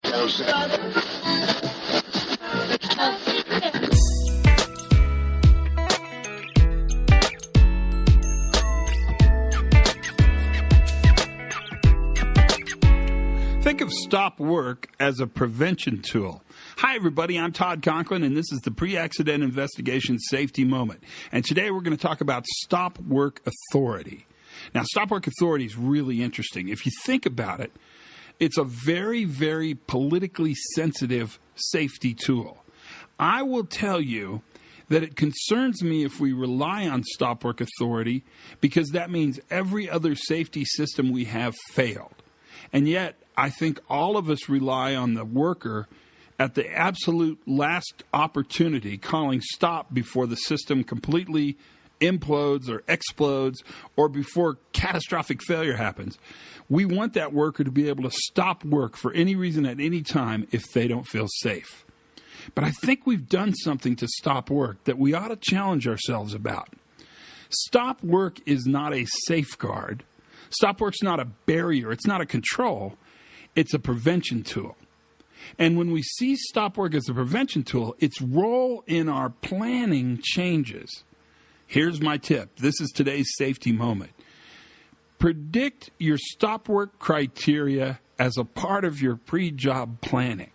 Think of stop work as a prevention tool. Hi, everybody. I'm Todd Conklin, and this is the Pre-Accident Investigation Safety Moment. And today we're going to talk about stop work authority. Now, stop work authority is really interesting. If you think about it, it's a very, very politically sensitive safety tool. I will tell you that it concerns me if we rely on stop work authority because that means every other safety system we have failed. And yet, I think all of us rely on the worker at the absolute last opportunity, calling stop before the system completely implodes or explodes or before catastrophic failure happens. We want that worker to be able to stop work for any reason at any time if they don't feel safe. But I think we've done something to stop work that we ought to challenge ourselves about. Stop work is not a safeguard. Stop work's not a barrier. It's not a control. It's a prevention tool. And when we see stop work as a prevention tool, its role in our planning changes. Here's my tip. This is today's safety moment. Predict your stop work criteria as a part of your pre-job planning.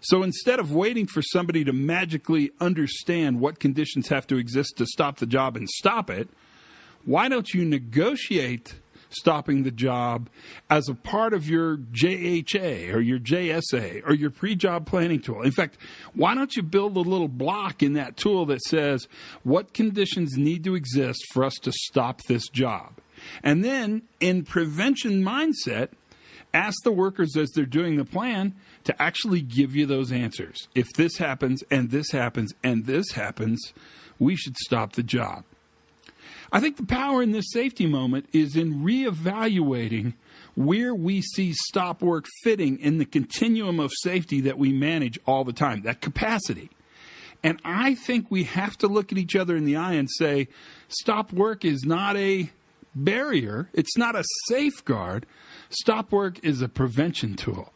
So instead of waiting for somebody to magically understand what conditions have to exist to stop the job and stop it, why don't you negotiate stopping the job as a part of your JHA or your JSA or your pre-job planning tool? In fact, why don't you build a little block in that tool that says what conditions need to exist for us to stop this job? And then in prevention mindset, ask the workers as they're doing the plan to actually give you those answers. If this happens and this happens and this happens, we should stop the job. I think the power in this safety moment is in reevaluating where we see stop work fitting in the continuum of safety that we manage all the time, that capacity. And I think we have to look at each other in the eye and say, stop work is not a barrier. It's not a safeguard. Stop work is a prevention tool.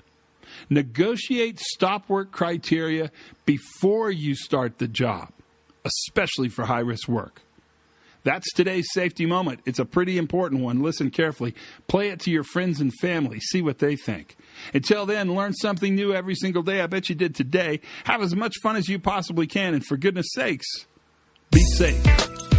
Negotiate stop work criteria before you start the job, especially for high-risk work. That's today's safety moment. It's a pretty important one. Listen carefully. Play it to your friends and family. See what they think. Until then, learn something new every single day. I bet you did today. Have as much fun as you possibly can. And for goodness sakes, be safe.